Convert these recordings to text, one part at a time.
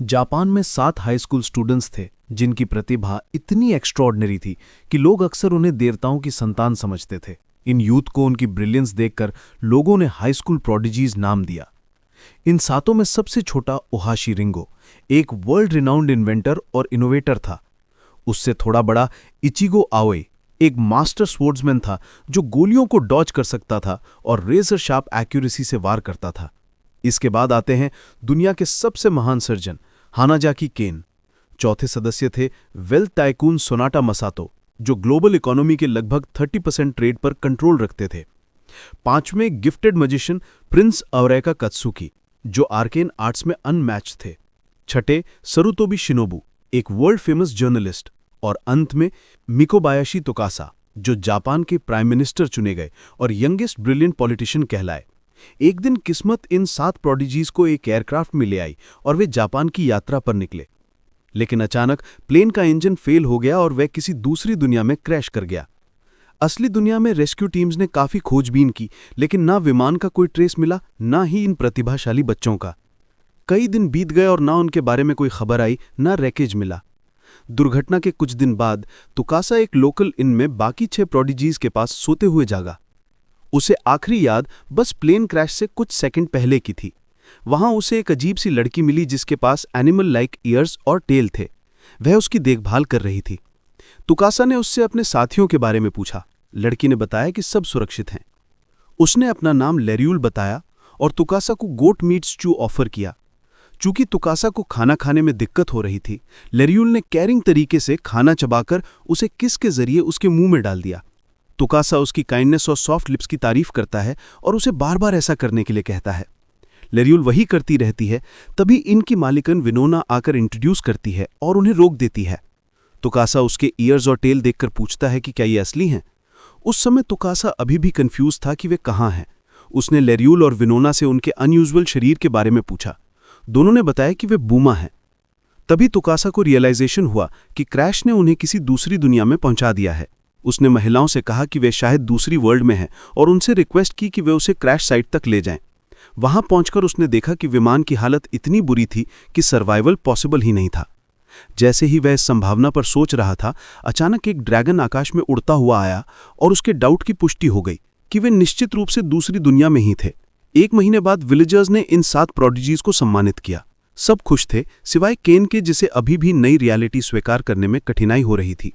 Japan में 7 high school students थे जिनकी प्रतिभा इतनी एक्स्ट्रॉर्डिनरी थी कि लोग अक्सर उन्हें देवताओं की संतान समझते थे। इन यूथ को उनकी ब्रिलियंस देखकर लोगों ने हाई स्कूल प्रोडिजीज नाम दिया। इन 7 में सबसे छोटा ओहाशी रिंगो एक वर्ल्ड रिनाउंड इन्वेंटर और इनोवेटर था। उससे थोड़ा बड़ा इचिगो आओए एक मास्टर स्वॉर्ड्समैन था जो गोलियों को डॉज कर सकता था और रेजर शार्प एक्यूरेसी से वार करता था। इसके बाद आते हैं दुनिया के सबसे महान सर्जन हानाजाकी केन। चौथे सदस्य थे वेल्थ टाइकून सोनाटा मसातो जो ग्लोबल इकोनॉमी के लगभग 30% ट्रेड पर कंट्रोल रखते थे। पांचवें गिफ्टेड मजिशियन प्रिंस अवरेका कत्सुकी जो आर्केन आर्ट्स में अनमैच थे। छठे सरुतोबी शिनोबू एक वर्ल्ड फेमस जर्नलिस्ट। और अंत में मिकोबायाशी तोकासा जो जापान के प्राइम मिनिस्टर चुने गए और यंगेस्ट ब्रिलियंट पॉलिटिशियन कहलाए। एक दिन किस्मत इन 7 प्रोडिजीज को एक एयरक्राफ्ट में ले आई और वे जापान की यात्रा पर निकले। लेकिन अचानक प्लेन का इंजन फेल हो गया और वह किसी दूसरी दुनिया में क्रैश कर गया। असली दुनिया में रेस्क्यू टीम्स ने काफी खोजबीन की, लेकिन ना विमान का कोई ट्रेस मिला, ना ही इन प्रतिभाशाली बच्चों का। कई दिन बीत गए और ना उनके बारे में कोई खबर आई, ना रैकेज मिला। दुर्घटना के कुछ दिन बाद तुकासा एक लोकल इन में बाकी 6 प्रोडिजीज के पास सोते हुए जागा। उसे आखिरी याद बस प्लेन क्रैश से कुछ सेकंड पहले की थी। वहां उसे एक अजीब सी लड़की मिली जिसके पास एनिमल लाइक ईयर्स और टेल थे। वह उसकी देखभाल कर रही थी। तुकासा ने उससे अपने साथियों के बारे में पूछा। लड़की ने बताया कि सब सुरक्षित हैं। उसने अपना नाम लेरियूल बताया और तुकासा को गोट मीट स्ट्यू ऑफर किया। चूंकि तुकासा को खाना खाने में दिक्कत हो रही थी, लेरियूल ने केयरिंग तरीके से खाना चबाकर उसे किस के जरिए उसके मुंह में डाल दिया। तुकासा उसकी काइंडनेस और सॉफ्ट लिप्स की तारीफ करता है और उसे बार बार ऐसा करने के लिए कहता है। लेरियूल वही करती रहती है। तभी इनकी मालिकन विनोना आकर इंट्रोड्यूस करती है और उन्हें रोक देती है। तुकासा उसके ईयर्स और टेल देखकर पूछता है कि क्या ये असली हैं। उस समय तुकासा अभी भी कंफ्यूज था कि वे कहाँ हैं। उसने लेरियूल और विनोना से उनके अनयूजुअल शरीर के बारे में पूछा। दोनों ने बताया कि वे बूमा हैं। तभी तुकासा को रियलाइजेशन हुआ कि क्रैश ने उन्हें किसी दूसरी दुनिया में पहुंचा दिया है। उसने महिलाओं से कहा कि वे शायद दूसरी वर्ल्ड में हैं और उनसे रिक्वेस्ट की कि वे उसे क्रैश साइट तक ले जाएं। वहां पहुंचकर उसने देखा कि विमान की हालत इतनी बुरी थी कि सर्वाइवल पॉसिबल ही नहीं था। जैसे ही वह इस संभावना पर सोच रहा था, अचानक एक ड्रैगन आकाश में उड़ता हुआ आया और उसके डाउट की पुष्टि हो गई कि वे निश्चित रूप से दूसरी दुनिया में ही थे। 1 महीने बाद विलेजर्स ने इन 7 प्रोडिजीज को सम्मानित किया। सब खुश थे सिवाय केन के, जिसे अभी भी नई रियलिटी स्वीकार करने में कठिनाई हो रही थी।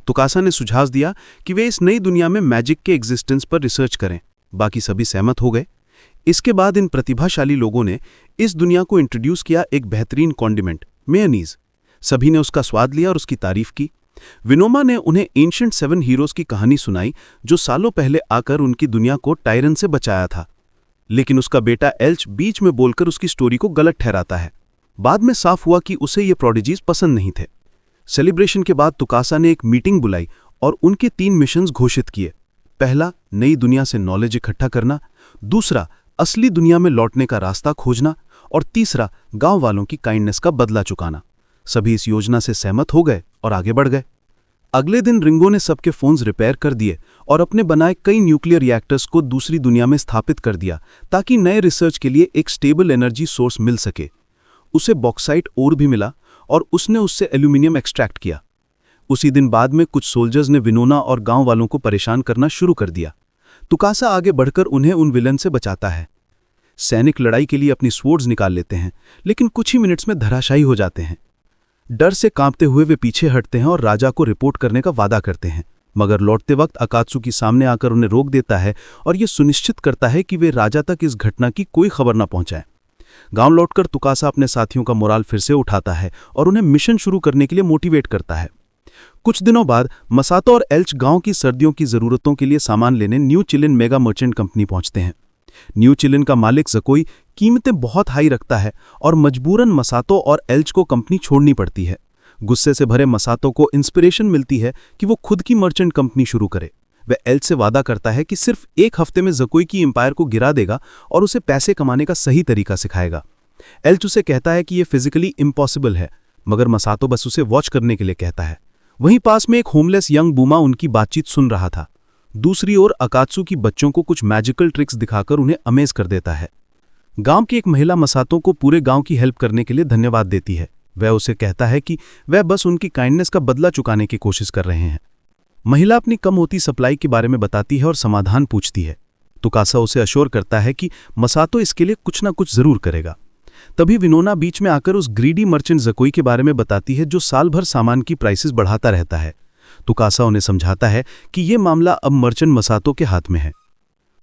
तुकासा ने सुझाव दिया कि वे इस नई दुनिया में मैजिक के एग्जिस्टेंस पर रिसर्च करें। बाकी सभी सहमत हो गए। इसके बाद इन प्रतिभाशाली लोगों ने इस दुनिया को इंट्रोड्यूस किया एक बेहतरीन कॉन्डिमेंट मेयोनीज। सभी ने उसका स्वाद लिया और उसकी तारीफ की। विनोमा ने उन्हें एंशिएंट 7 हीरोज की कहानी सुनाई जो सालों पहले आकर उनकी दुनिया को टायरन से बचाया था। लेकिन उसका बेटा एल्च बीच में बोलकर उसकी स्टोरी को गलत ठहराता है। बाद में साफ हुआ कि उसे ये प्रोडिजीज पसंद नहीं थे। सेलिब्रेशन के बाद तुकासा ने एक मीटिंग बुलाई और उनके 3 मिशंस घोषित किए। पहला, नई दुनिया से नॉलेज इकट्ठा करना। दूसरा, असली दुनिया में लौटने का रास्ता खोजना। और तीसरा, गांव वालों की काइंडनेस का बदला चुकाना। सभी इस योजना से सहमत हो गए और आगे बढ़ गए। अगले दिन रिंगो ने सबके फोन्स रिपेयर कर दिए और अपने बनाए कई न्यूक्लियर रिएक्टर्स को दूसरी दुनिया में स्थापित कर दिया ताकि नए रिसर्च के लिए एक स्टेबल एनर्जी सोर्स मिल सके। उसे बॉक्साइट ओर भी मिला और उसने उससे एल्यूमिनियम एक्सट्रैक्ट किया। उसी दिन बाद में कुछ सोल्जर्स ने विनोना और गांव वालों को परेशान करना शुरू कर दिया। तुकासा आगे बढ़कर उन्हें उन विलन से बचाता है। सैनिक लड़ाई के लिए अपनी स्वॉर्ड्स निकाल लेते हैं, लेकिन कुछ ही मिनट्स में धराशायी हो जाते हैं। डर से कांपते हुए वे पीछे हटते हैं और राजा को रिपोर्ट करने का वादा करते हैं, मगर लौटते वक्त अकात्सुकी सामने आकर उन्हें रोक देता है और यह सुनिश्चित करता है कि वे राजा तक इस घटना की कोई खबर न पहुंचाएं। गांव लौटकर तुकासा अपने साथियों का मोराल फिर से उठाता है और उन्हें मिशन शुरू करने के लिए मोटिवेट करता है। कुछ दिनों बाद मसातो और एल्च गांव की सर्दियों की जरूरतों के लिए सामान लेने new chilling mega merchant company पहुंचते हैं। न्यू चिलिन का मालिक जकोई कीमतें बहुत हाई रखता है और मजबूरन मसातो और एल्च को कंपनी छोड़नी पड़ती है। गुस्से से भरे मसातो को इंस्पिरेशन मिलती है कि वो खुद की मर्चेंट कंपनी शुरू करे। वह एल्च से वादा करता है कि सिर्फ 1 हफ्ते में जकोई की एम्पायर को गिरा देगा और उसे पैसे कमाने का सही तरीका सिखाएगा। एल्च उसे कहता है कि यह फिजिकली इम्पॉसिबल है, मगर मसातो बस उसे वॉच करने के लिए कहता है। वहीं पास में एक होमलेस यंग बूमा उनकी बातचीत सुन रहा था। दूसरी ओर अकात्सुकी बच्चों को कुछ मैजिकल ट्रिक्स दिखाकर उन्हें अमेज कर देता है। गांव की एक महिला मसातो को पूरे गांव की हेल्प करने के लिए धन्यवाद देती है। वह उसे कहता है कि वह बस उनकी काइंडनेस का बदला चुकाने की कोशिश कर रहे हैं। महिला अपनी कम होती सप्लाई के बारे में बताती है और समाधान पूछती है। तुकासा उसे अश्योर करता है कि मसातो इसके लिए कुछ ना कुछ जरूर करेगा। तभी विनोना बीच में आकर उस ग्रीडी मर्चेंट ज़कोई के बारे में बताती है जो साल भर सामान की प्राइसेस बढ़ाता रहता है। तुकासा उन्हें समझाता है कि यह मामला अब मर्चेंट मसातो के हाथ में है।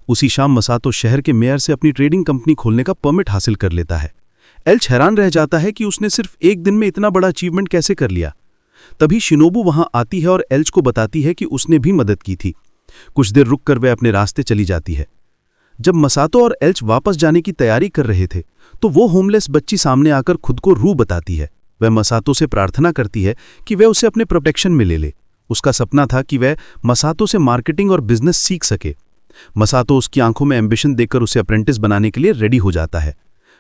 उसी शाम मसातो शहर के मेयर से अपनी ट्रेडिंग कंपनी खोलने का परमिट हासिल कर लेता है। एल्च हैरान रह जाता है कि उसने सिर्फ एक दिन में इतना बड़ा अचीवमेंट कैसे कर लिया। तभी शिनोबू वहां आती है और एल्च को बताती है कि उसने भी मदद की थी। कुछ देर रुककर वह अपने रास्ते चली जाती है। जब मसातो और एल्च वापस जाने की तैयारी कर रहे थे तो वो होमलेस बच्ची सामने आकर खुद को रू बताती है। वह मसातो से प्रार्थना करती है कि वह उसे अपने प्रोटेक्शन में ले ले। उसका सपना था कि वह मसातो से मार्केटिंग और बिजनेस सीख सके। मसातो उसकी आंखों में एम्बिशन देखकर उसे अप्रेंटिस बनाने के लिए रेडी हो जाता है।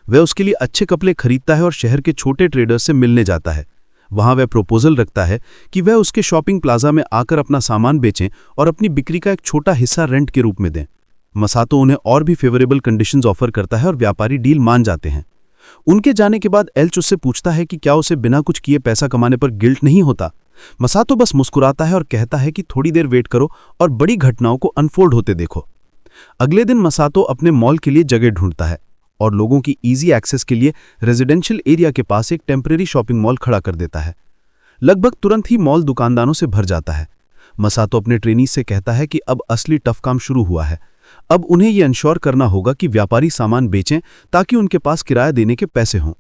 वह उसके लिए अच्छे कपड़े खरीदता है और शहर के छोटे ट्रेडर्स से मिलने जाता है। वहां वह प्रपोजल रखता है कि वह उसके शॉपिंग प्लाजा में आकर अपना सामान बेचें और अपनी बिक्री का एक छोटा हिस्सा रेंट के रूप में दें। मसातो उन्हें और भी फेवरेबल कंडीशंस ऑफर करता है और व्यापारी डील मान जाते हैं। उनके जाने के बाद एल्च उससे पूछता है कि क्या उसे बिना कुछ किए पैसा कमाने पर गिल्ट नहीं होता। मसातो बस मुस्कुराता है और कहता है कि थोड़ी देर वेट करो और बड़ी घटनाओं को अनफोल्ड होते देखो। अगले दिन मसातो अपने मॉल के लिए जगह ढूंढता है और लोगों की इजी एक्सेस के लिए रेजिडेंशियल एरिया के पास एक टेम्परेरी शॉपिंग मॉल खड़ा कर देता है। लगभग तुरंत ही मॉल दुकानदारों से भर जाता है। मसातो अपने ट्रेनी से कहता है कि अब असली टफ काम शुरू हुआ है। अब उन्हें यह इंश्योर करना होगा कि व्यापारी सामान बेचें ताकि उनके पास किराया देने के पैसे हों।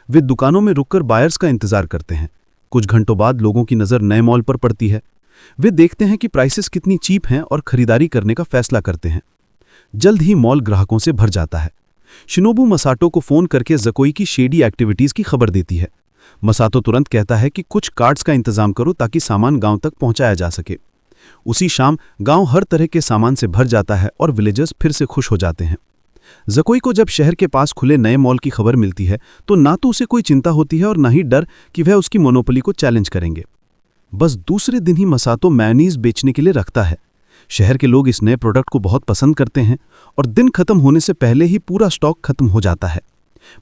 वे दुकानों में रुककर बायर्स का इंतजार करते हैं। कुछ घंटों बाद लोगों की नज़र नए मॉल पर पड़ती है। वे देखते हैं कि प्राइसेस कितनी चीप हैं और खरीदारी करने का फैसला करते हैं। जल्द ही मॉल ग्राहकों से भर जाता है। शिनोबू मसातो को फोन करके ज़कोई की शेडी एक्टिविटीज की खबर देती है। मसातो तुरंत कहता है कि कुछ कार्ड्स का इंतजाम करो ताकि सामान गांव तक पहुंचाया जा सके। उसी शाम गांव हर तरह के सामान से भर जाता है और विलेजर्स फिर से खुश हो जाते हैं। ज़कोई को जब शहर के पास खुले नए मॉल की खबर मिलती है तो ना तो उसे कोई चिंता होती है और ना ही डर कि वह उसकी मोनोपोली को चैलेंज करेंगे। बस दूसरे दिन ही मसातो मेयोनीज बेचने के लिए रखता है। शहर के लोग इस नए प्रोडक्ट को बहुत पसंद करते हैं और दिन खत्म होने से पहले ही पूरा स्टॉक खत्म हो जाता है।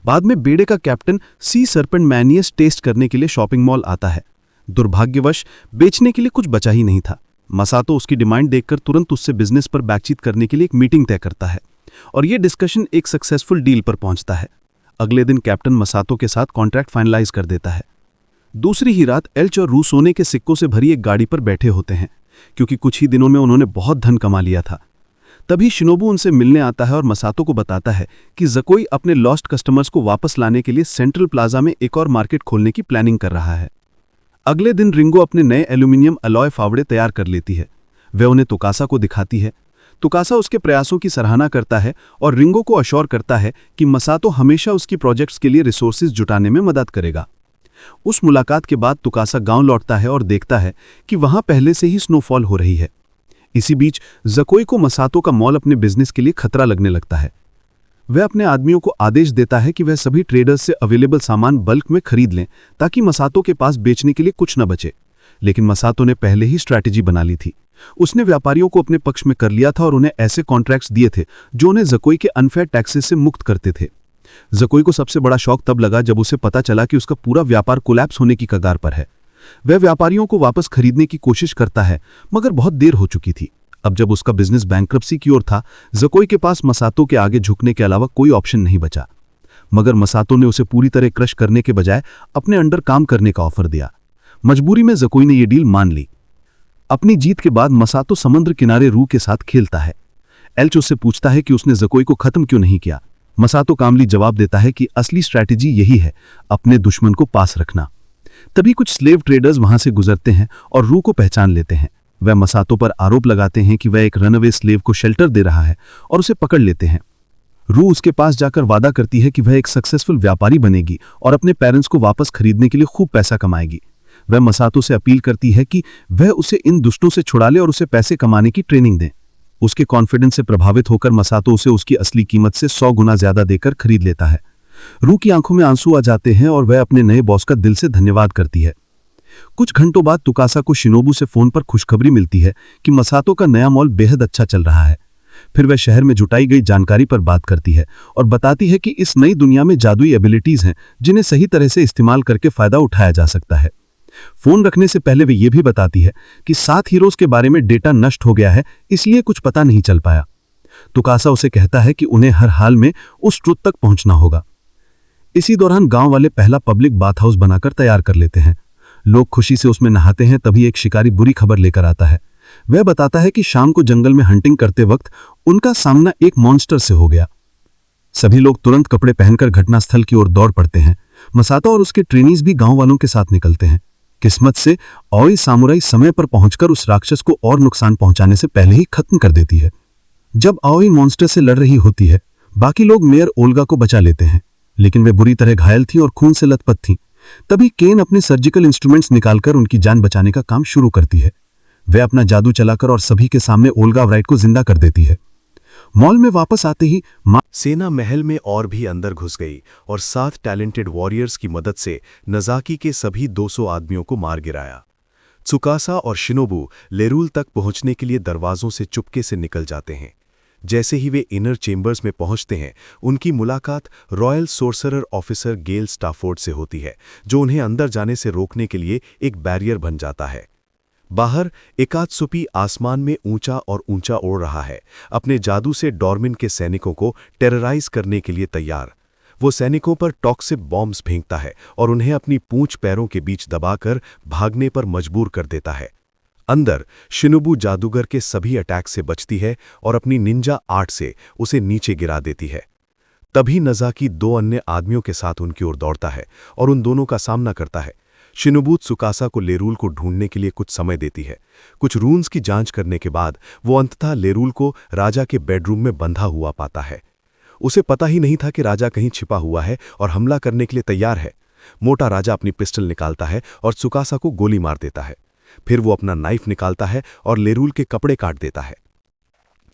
बाद में बेड़े का कैप्टन सी सर्पेंट मेयोनीज टेस्ट करने के लिए शॉपिंग मॉल आता है। दुर्भाग्यवश बेचने के लिए कुछ बचा ही नहीं था। मसातो उसकी डिमांड देखकर तुरंत उससे बिजनेस पर बातचीत करने के लिए एक मीटिंग तय करता है और यह डिस्कशन एक सक्सेसफुल डील पर पहुंचता है। अगले दिन कैप्टन मसातो के साथ कॉन्ट्रैक्ट फाइनलाइज कर देता है। दूसरी ही रात एल्च और रू सोने के सिक्कों से भरी एक गाड़ी पर बैठे होते हैं क्योंकि कुछ ही दिनों में उन्होंने बहुत धन कमा लिया था। तभी शिनोबू उनसे मिलने आता है और मसातो को बताता है कि ज़कोई अपने लॉस्ट कस्टमर्स को वापस लाने के लिए सेंट्रल प्लाजा में एक और मार्केट खोलने की प्लानिंग कर रहा है। अगले दिन रिंगो अपने नए एल्यूमिनियम अलॉय फावड़े तैयार कर लेती है। वह उन्हें तुकासा को दिखाती है। तुकासा उसके प्रयासों की सराहना करता है और रिंगो को अश्योर करता है कि मसातो हमेशा उसकी प्रोजेक्ट्स के लिए रिसोर्सेज जुटाने में मदद करेगा। उस मुलाकात के बाद तुकासा गांव लौटता है और देखता है कि वहां पहले से ही स्नोफॉल हो रही है। इसी बीच ज़कोई को मसातो का मॉल अपने बिजनेस के लिए खतरा लगने लगता है। वह अपने आदमियों को आदेश देता है कि वह सभी ट्रेडर्स से अवेलेबल सामान बल्क में खरीद लें ताकि मसातो के पास बेचने के लिए कुछ न बचे। लेकिन मसातो ने पहले ही स्ट्रैटेजी बना ली थी। उसने व्यापारियों को अपने पक्ष में कर लिया था और उन्हें ऐसे कॉन्ट्रैक्ट्स दिए थे जो उन्हें ज़कोई के अनफेयर टैक्सेस से मुक्त करते थे। ज़कोई को सबसे बड़ा शौक तब लगा जब उसे पता चला कि उसका पूरा व्यापार कोलैप्स होने की कगार पर है। वह व्यापारियों को वापस खरीदने की कोशिश करता है मगर बहुत देर हो चुकी थी। अब जब उसका बिजनेस बैंक्रप्सी की ओर था, ज़कोई के पास मसातो के आगे झुकने के अलावा कोई ऑप्शन नहीं बचा। मगर मसातो ने उसे पूरी तरह क्रश करने के बजाय अपने अंडर काम करने का ऑफर दिया। मजबूरी में ज़कोई ने यह डील मान ली। अपनी जीत के बाद मसातो समुद्र किनारे रू के साथ खेलता है। एल्च उससे पूछता है कि उसने ज़कोई को खत्म क्यों नहीं किया। मसातो कामली जवाब देता है कि असली स्ट्रैटेजी यही है, अपने दुश्मन को पास रखना। तभी कुछ स्लेव ट्रेडर्स वहां से गुजरते हैं और रू को पहचान लेते हैं। वह मसातो पर आरोप लगाते हैं कि वह एक रनअवे स्लेव को शेल्टर दे रहा है और उसे पकड़ लेते हैं। रू उसके पास जाकर वादा करती है कि वह एक सक्सेसफुल व्यापारी बनेगी और अपने पेरेंट्स को वापस खरीदने के लिए खूब पैसा कमाएगी। वह मसातो से अपील करती है कि वह उसे इन दुष्टों से छुड़ा ले और उसे पैसे कमाने की ट्रेनिंग दें। उसके कॉन्फिडेंस से प्रभावित होकर मसातो उसे उसकी असली कीमत से 100 गुना ज्यादा देकर खरीद लेता है। रू की आंखों में आंसू आ जाते हैं और वह अपने नए बॉस का दिल से धन्यवाद करती है। कुछ घंटों बाद तुकासा को शिनोबू से फोन पर खुशखबरी मिलती है कि मसातो का नया मॉल बेहद अच्छा चल रहा है। फिर वह शहर में जुटाई गई जानकारी पर बात करती है और बताती है कि इस नई दुनिया में जादुई एबिलिटीज हैं जिन्हें सही तरह से इस्तेमाल करके फायदा उठाया जा सकता है। फोन रखने से पहले वे ये भी बताती है कि 7 हीरोज के बारे में डेटा नष्ट हो गया है, इसलिए कुछ पता नहीं चल पाया। तुकासा उसे कहता है कि उन्हें हर हाल में उस ट्रुथ तक पहुंचना होगा। इसी दौरान गांव वाले पहला पब्लिक बाथ हाउस बनाकर तैयार कर लेते हैं। लोग खुशी से उसमें नहाते हैं। तभी एक शिकारी बुरी खबर लेकर आता है। वह बताता है कि शाम को जंगल में हंटिंग करते वक्त उनका सामना एक मॉन्स्टर से हो गया। सभी लोग तुरंत कपड़े पहनकर घटनास्थल की ओर दौड़ पड़ते हैं। मसातो और उसके ट्रेनीज भी गांव वालों के साथ निकलते हैं। किस्मत से ओई सामुराई समय पर पहुंचकर उस राक्षस को और नुकसान पहुंचाने से पहले ही खत्म कर देती है। जब ओई मॉन्स्टर से लड़ रही होती है, बाकी लोग मेयर ओल्गा को बचा लेते हैं, लेकिन वे बुरी तरह घायल थीं और खून से लथपथ थीं। तभी केन अपने सर्जिकल इंस्ट्रूमेंट्स निकालकर उनकी जान बचाने का काम शुरू करती है। वह अपना जादू चलाकर और सभी के सामने ओल्गा व्राइट को जिंदा कर देती है। मॉल में वापस आते ही सेना महल में और भी अंदर घुस गई और 7 टैलेंटेड वॉरियर्स की मदद से नजाकी के सभी 200 आदमियों को मार गिराया। त्सुकासा और शिनोबु लेरूल तक पहुंचने के लिए दरवाजों से चुपके से निकल जाते हैं। जैसे ही वे इनर चेंबर्स में पहुंचते हैं, उनकी मुलाकात रॉयल सोर्सरर ऑफिसर गेल स्टाफोर्ड से होती है, जो उन्हें अंदर जाने से रोकने के लिए एक बैरियर बन जाता है। बाहर एकात्सुपी आसमान में ऊंचा और ऊंचा उड़ रहा है, अपने जादू से डॉर्मिन के सैनिकों को टेरराइज करने के लिए तैयार। वो सैनिकों पर टॉक्सिक बॉम्ब्स फेंकता है और उन्हें अपनी पूंछ पैरों के बीच दबाकर भागने पर मजबूर कर देता है। अंदर शिनोबु जादूगर के सभी अटैक से बचती है और अपनी निंजा आर्ट से उसे नीचे गिरा देती है। तभी नजाकी 2 अन्य आदमियों के साथ उनकी ओर दौड़ता है और उन दोनों का सामना करता है। शिनोबु त्सुकासा को लेरूल को ढूंढने के लिए कुछ समय देती है। कुछ रून्स की जांच करने के बाद वो अंततः लेरूल को राजा के बेडरूम में बंधा हुआ पाता है। उसे पता ही नहीं था कि राजा कहीं छिपा हुआ है और हमला करने के लिए तैयार है। मोटा राजा अपनी पिस्टल निकालता है और त्सुकासा को गोली मार देता है। फिर वो अपना नाइफ निकालता है और लेरूल के कपड़े काट देता है।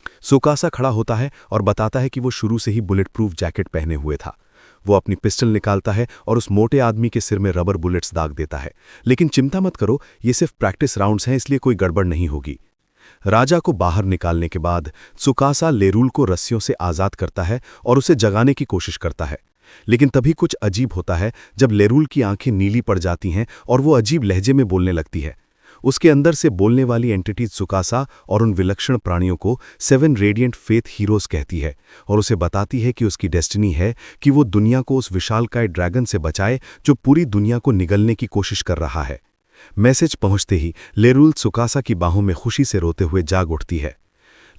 त्सुकासा खड़ा होता है और बताता है कि वो शुरू से ही बुलेट प्रूफ जैकेट पहने हुए था। वो अपनी पिस्टल निकालता है और उस मोटे आदमी के सिर में रबर बुलेट्स दाग देता है। लेकिन चिंता मत करो, ये सिर्फ प्रैक्टिस राउंड्स हैं, इसलिए कोई गड़बड़ नहीं होगी। राजा को बाहर निकालने के बाद त्सुकासा लेरूल को रस्सियों से आज़ाद करता है और उसे जगाने की कोशिश करता है। लेकिन तभी कुछ अजीब होता है जब लेरूल की आंखें नीली पड़ जाती हैं और वो अजीब लहजे में बोलने लगती है। उसके अंदर से बोलने वाली एंटिटी त्सुकासा और उन विलक्षण प्राणियों को 7 रेडिएंट फेथ हीरोज कहती है और उसे बताती है कि उसकी डेस्टिनी है कि वो दुनिया को उस विशालकाय ड्रैगन से बचाए जो पूरी दुनिया को निगलने की कोशिश कर रहा है। मैसेज पहुंचते ही लेरूल त्सुकासा की बाहों में खुशी से रोते हुए जाग उठती है।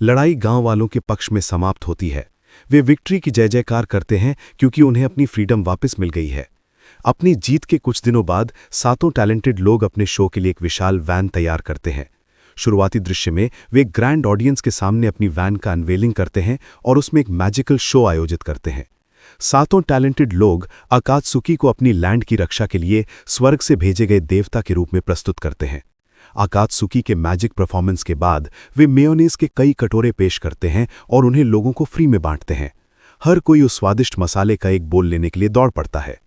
लड़ाई गांव वालों के पक्ष में समाप्त होती है। वे विक्ट्री की जय जयकार करते हैं क्योंकि उन्हें अपनी फ्रीडम वापस मिल गई है। अपनी जीत के कुछ दिनों बाद 7 टैलेंटेड लोग अपने शो के लिए एक विशाल वैन तैयार करते हैं। शुरुआती दृश्य में वे एक ग्रैंड ऑडियंस के सामने अपनी वैन का अनवेलिंग करते हैं और उसमें एक मैजिकल शो आयोजित करते हैं। 7 टैलेंटेड लोग अकात्सुकी को अपनी लैंड की रक्षा के लिए स्वर्ग से भेजे गए देवता के रूप में प्रस्तुत करते हैं। अकात्सुकी के मैजिक परफॉर्मेंस के बाद वे मेयोनेज़ के कई कटोरे पेश करते हैं और उन्हें लोगों को फ्री में बांटते हैं। हर कोई उस स्वादिष्ट मसाले का एक बोल लेने के लिए दौड़ पड़ता है।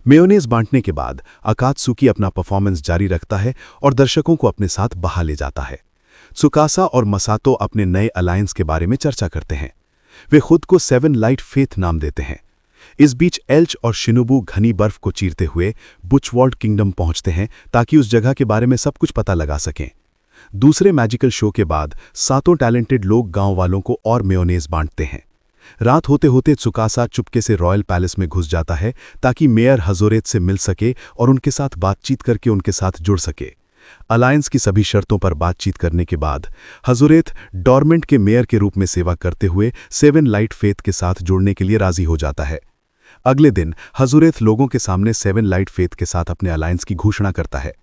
मेयोनेज़ बांटने के बाद अकात्सुकी अपना परफॉर्मेंस जारी रखता है और दर्शकों को अपने साथ बहा ले जाता है। त्सुकासा और मसातो अपने नए अलायंस के बारे में चर्चा करते हैं। वे खुद को 7 लाइट फेथ नाम देते हैं। इस बीच एल्च और शिनोबु घनी बर्फ को चीरते हुए बुचवॉल्ड किंगडम पहुंचते हैं ताकि उस जगह के बारे में सब कुछ पता लगा सकें। दूसरे मैजिकल शो के बाद 7 टैलेंटेड लोग गांव वालों को और मेयोनेज़ बांटते हैं। रात होते होते त्सुकासा चुपके से रॉयल पैलेस में घुस जाता है ताकि मेयर हजोरेत से मिल सके और उनके साथ बातचीत करके उनके साथ जुड़ सके। अलायंस की सभी शर्तों पर बातचीत करने के बाद हजोरेत डॉर्मेंट के मेयर के रूप में सेवा करते हुए 7 लाइट फेथ के साथ जुड़ने के लिए राजी हो जाता है। अगले दिन हजोरेत लोगों के सामने 7 लाइट फेथ के साथ अपने अलायंस की घोषणा करता है।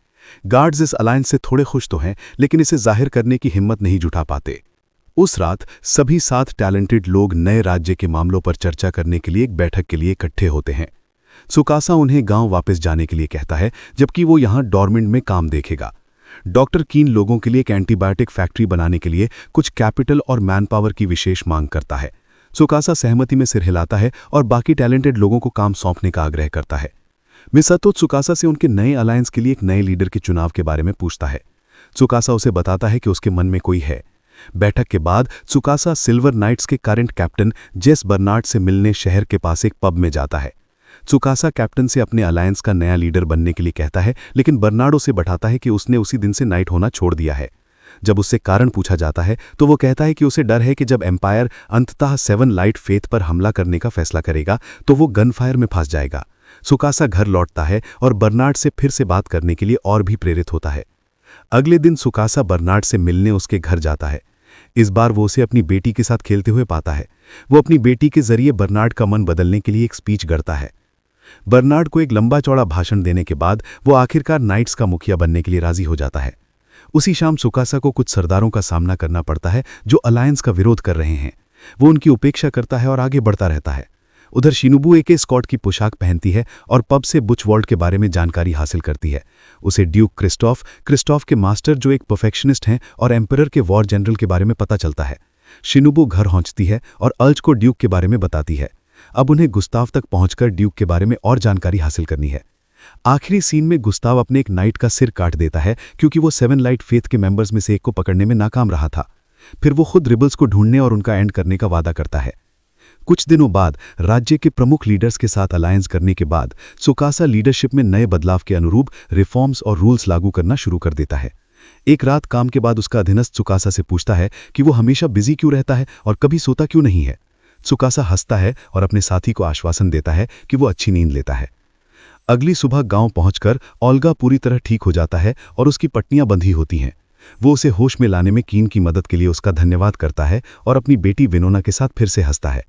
गार्ड्स इस अलायंस से थोड़े खुश तो हैं, लेकिन इसे जाहिर करने की हिम्मत नहीं जुटा पाते। उस रात सभी 7 टैलेंटेड लोग नए राज्य के मामलों पर चर्चा करने के लिए एक बैठक के लिए इकट्ठे होते हैं। त्सुकासा उन्हें गांव वापस जाने के लिए कहता है, जबकि वो यहां डॉर्मेंट में काम देखेगा। डॉक्टर कीन लोगों के लिए एक एंटीबायोटिक फैक्ट्री बनाने के लिए कुछ कैपिटल और मैन पावर की विशेष मांग करता है। त्सुकासा सहमति में सिर हिलाता है और बाकी टैलेंटेड लोगों को काम सौंपने का आग्रह करता है। मिसातो त्सुकासा से उनके नए अलायंस के लिए एक नए लीडर के चुनाव के बारे में पूछता है। त्सुकासा उसे बताता है कि उसके मन में कोई है, बैठक के बाद त्सुकासा सिल्वर नाइट्स के करंट कैप्टन जेस बर्नार्ड से मिलने शहर के पास एक पब में जाता है। त्सुकासा कैप्टन से अपने अलायंस का नया लीडर बनने के लिए कहता है, लेकिन बर्नार्ड उसे बताता है कि उसने उसी दिन से नाइट होना छोड़ दिया है। जब उससे कारण पूछा जाता है तो वो कहता है कि उसे डर है कि जब एम्पायर अंततः 7 लाइट फेथ पर हमला करने का फैसला करेगा तो वो गन फायर में फंस जाएगा। त्सुकासा घर लौटता है और बर्नार्ड से फिर से बात करने के लिए और भी प्रेरित होता है। अगले दिन त्सुकासा बर्नार्ड से मिलने उसके घर जाता है। इस बार वो उसे अपनी बेटी के साथ खेलते हुए पाता है। वो अपनी बेटी के जरिए बर्नार्ड का मन बदलने के लिए एक स्पीच गढ़ता है। बर्नार्ड को एक लंबा चौड़ा भाषण देने के बाद वो आखिरकार नाइट्स का मुखिया बनने के लिए राजी हो जाता है। उसी शाम त्सुकासा को कुछ सरदारों का सामना करना पड़ता है जो अलायंस का विरोध कर रहे हैं। वो उनकी उपेक्षा करता है और आगे बढ़ता रहता है। उधर शिनोबु एक स्कॉट की पोशाक पहनती है और पब से बुचवॉल्ट के बारे में जानकारी हासिल करती है। उसे ड्यूक क्रिस्टोफ के मास्टर जो एक परफेक्शनिस्ट हैं और एम्परर के वॉर जनरल के बारे में पता चलता है। शिनोबु घर पहुंचती है और अल्च को ड्यूक के बारे में बताती है। अब उन्हें गुस्ताव तक पहुंचकर ड्यूक के बारे में और जानकारी हासिल करनी है। आखिरी सीन में गुस्ताव अपने एक नाइट का सिर काट देता है क्योंकि वो 7 लाइट फेथ के मेंबर्स में से एक को पकड़ने में नाकाम रहा था। फिर वो खुद रिबल्स को ढूंढने और उनका एंड करने का वादा करता है। कुछ दिनों बाद राज्य के प्रमुख लीडर्स के साथ अलायंस करने के बाद त्सुकासा लीडरशिप में नए बदलाव के अनुरूप रिफॉर्म्स और रूल्स लागू करना शुरू कर देता है। एक रात काम के बाद उसका अधीनस्थ त्सुकासा से पूछता है कि वो हमेशा बिजी क्यों रहता है और कभी सोता क्यों नहीं है। त्सुकासा हंसता है और अपने साथी को आश्वासन देता है कि वो अच्छी नींद लेता है। अगली सुबह गांव पहुंचकर ओल्गा पूरी तरह ठीक हो जाता है और उसकी पट्टियां बंधी होती हैं। वो उसे होश में लाने में कीन की मदद के लिए उसका धन्यवाद करता है और अपनी बेटी विनोना के साथ फिर से हंसता है।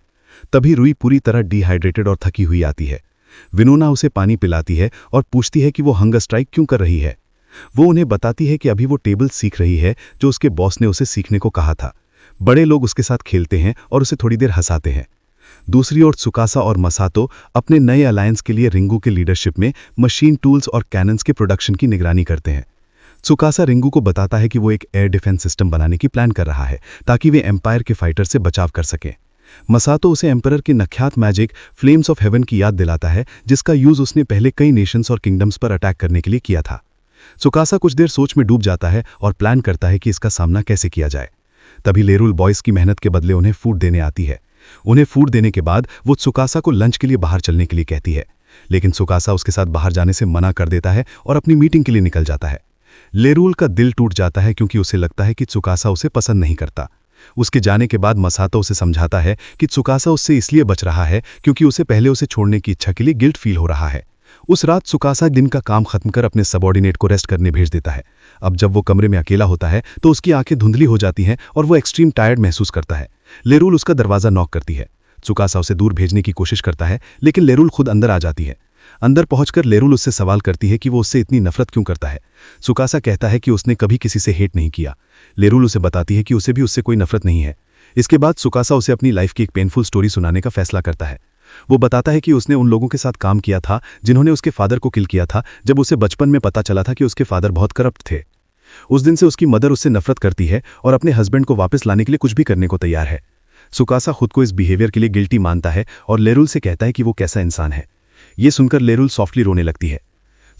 तभी रुई पूरी तरह डिहाइड्रेटेड और थकी हुई आती है। विनोना उसे पानी पिलाती है और पूछती है कि वो हंगर स्ट्राइक क्यों कर रही है। वो उन्हें बताती है कि अभी वो टेबल सीख रही है जो उसके बॉस ने उसे सीखने को कहा था। बड़े लोग उसके साथ खेलते हैं और उसे थोड़ी देर हंसाते हैं। दूसरी ओर त्सुकासा और मसातो अपने नए अलायंस के लिए रिंगू के लीडरशिप में मशीन टूल्स और कैनन्स के प्रोडक्शन की निगरानी करते हैं। त्सुकासा रिंगू को बताता है कि वो एक एयर डिफेंस सिस्टम बनाने की प्लान कर रहा है ताकि वे एम्पायर के फाइटर से बचाव कर सकें। मसातो उसे एम्परर की नख्यात मैजिक फ्लेम्स ऑफ हेवन की याद दिलाता है जिसका यूज उसने पहले कई नेशंस और किंगडम्स पर अटैक करने के लिए किया था। त्सुकासा कुछ देर सोच में डूब जाता है और प्लान करता है कि इसका सामना कैसे किया जाए। तभी लेरुल बॉयज की मेहनत के बदले उन्हें फूड देने आती है। उन्हें फूड देने के बाद वो त्सुकासा को लंच के लिए बाहर चलने के लिए कहती है, लेकिन त्सुकासा उसके साथ बाहर जाने से मना कर देता है और अपनी मीटिंग के लिए निकल जाता है। लेरुल का दिल टूट जाता है क्योंकि उसे लगता है कि त्सुकासा उसे पसंद नहीं करता। उसके जाने के बाद मसातो उसे समझाता है कि त्सुकासा उससे इसलिए बच रहा है क्योंकि उसे पहले उसे छोड़ने की इच्छा के लिए गिल्ट फील हो रहा है। उस रात त्सुकासा दिन का काम खत्म कर अपने सबॉर्डिनेट को रेस्ट करने भेज देता है। अब जब वो कमरे में अकेला होता है तो उसकी आंखें धुंधली हो जाती हैं और वो एक्सट्रीम टायर्ड महसूस करता है। लेरुल उसका दरवाजा नॉक करती है। त्सुकासा उसे दूर भेजने की कोशिश करता है लेकिन लेरुल खुद अंदर आ जाती है। अंदर पहुंचकर लेरुल उससे सवाल करती है कि वो उससे इतनी नफरत क्यों करता है। त्सुकासा कहता है कि उसने कभी किसी से हेट नहीं किया। लेरुल उसे बताती है कि उसे भी उससे कोई नफरत नहीं है। इसके बाद त्सुकासा उसे अपनी लाइफ की एक पेनफुल स्टोरी सुनाने का फैसला करता है। वो बताता है कि उसने उन लोगों के साथ काम किया था जिन्होंने उसके फादर को किल किया था जब उसे बचपन में पता चला था कि उसके फादर बहुत करप्ट थे। उस दिन से उसकी मदर उससे नफरत करती है और अपने हस्बैंड को वापस लाने के लिए कुछ भी करने को तैयार है। त्सुकासा खुद को इस बिहेवियर के लिए गिल्टी मानता है और लेरुल से कहता है कि वो कैसा इंसान है। ये सुनकर लेरुल सॉफ्टली रोने लगती है।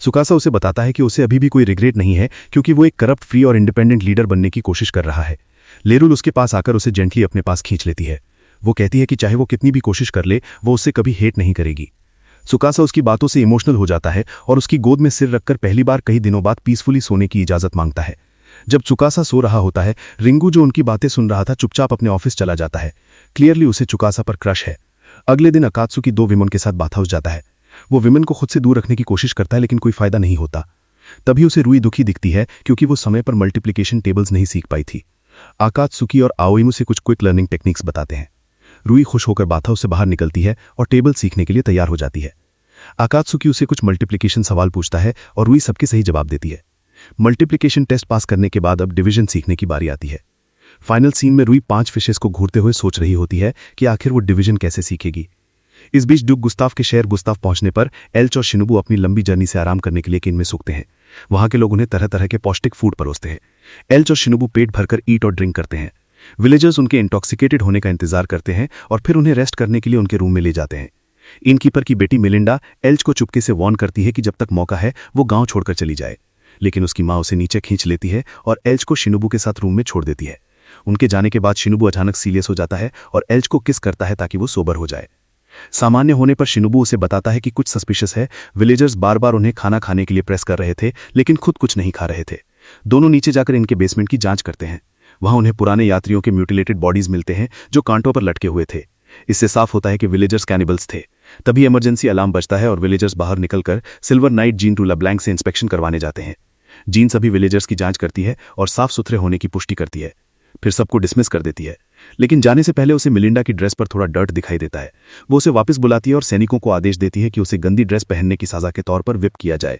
त्सुकासा उसे बताता है कि उसे अभी भी कोई रिग्रेट नहीं है क्योंकि वो एक करप्ट फ्री और इंडिपेंडेंट लीडर बनने की कोशिश कर रहा है। लेरुल उसके पास आकर उसे जेंटली अपने पास खींच लेती है। वो कहती है कि चाहे वो कितनी भी कोशिश कर ले वो उससे कभी हेट नहीं करेगी। त्सुकासा उसकी बातों से इमोशनल हो जाता है और उसकी गोद में सिर रखकर पहली बार कई दिनों बाद पीसफुली सोने की इजाजत मांगता है। जब त्सुकासा सो रहा होता है, रिंगू जो उनकी बातें सुन रहा था चुपचाप अपने ऑफिस चला जाता है। क्लियरली उसे त्सुकासा पर क्रश है। अगले दिन अकात्सुकी 2 विमन के साथ बाथ हाउस जाता है। वो विमन को खुद से दूर रखने की कोशिश करता है लेकिन कोई फायदा नहीं होता। तभी उसे रुई दुखी दिखती है क्योंकि वो समय पर मल्टीप्लिकेशन टेबल्स नहीं सीख पाई थी। अकात्सुकी और आओइमु से कुछ क्विक लर्निंग टेक्निक्स बताते हैं। रुई खुश होकर बाथ हाउस से बाहर निकलती है और टेबल सीखने के लिए तैयार हो जाती है। अकात्सुकी उसे कुछ मल्टीप्लिकेशन सवाल पूछता है और रुई सबके सही जवाब देती है। मल्टीप्लिकेशन टेस्ट पास करने के बाद अब डिवीजन सीखने की बारी आती है। फाइनल सीन में रुई 5 फिशेस को घूरते हुए सोच रही होती है कि आखिर वो डिवीजन कैसे सीखेगी। इस बीच ड्यूक गुस्ताव के शहर गुस्ताव पहुंचने पर एल्च और शिनोबु अपनी लंबी जर्नी से आराम करने के लिए किन में सूखते हैं। वहां के लोग उन्हें तरह तरह के पौष्टिक फूड परोसते हैं। एल्च और शिनोबु पेट भरकर ईट और ड्रिंक करते हैं। विलेजर्स उनके इंटॉक्सिकेटेड होने का इंतजार करते हैं और फिर उन्हें रेस्ट करने के लिए उनके रूम में ले जाते हैं। इनकीपर की बेटी मिलिंडा एल्च को चुपके से वार्न करती है कि जब तक मौका है वो गांव छोड़कर चली जाए, लेकिन उसकी मां उसे नीचे खींच लेती है और एल्च को शिनोबु के साथ रूम में छोड़ देती है। उनके जाने के बाद शिनोबू अचानक सीरियस हो जाता है और एल्च को किस करता है ताकि वो सोबर हो जाए। सामान्य होने पर शिनोबू उसे बताता है कि कुछ सस्पिशियस है। विलेजर्स बार बार उन्हें खाना खाने के लिए प्रेस कर रहे थे, लेकिन खुद कुछ नहीं खा रहे थे। दोनों नीचे जाकर इनके बेसमेंट की जांच करते हैं। वहां उन्हें पुराने यात्रियों के म्यूटिलेटेड बॉडीज मिलते हैं जो कांटों पर लटके हुए थे। इससे साफ होता है कि विलेजर्स कैनिबल्स थे। तभी इमरजेंसी अलार्म बजता है और विलेजर्स बाहर निकलकर सिल्वर नाइट जीन टू लब्लैंक से इंस्पेक्शन करवाने जाते हैं। जीन सभी विलेजर्स की जांच करती है और साफ सुथरे होने की पुष्टि करती है, फिर सबको डिसमिस कर देती है। लेकिन जाने से पहले उसे मिलिंडा की ड्रेस पर थोड़ा डर्ट दिखाई देता है। वो उसे वापस बुलाती है और सैनिकों को आदेश देती है कि उसे गंदी ड्रेस पहनने की सजा के तौर पर विप किया जाए।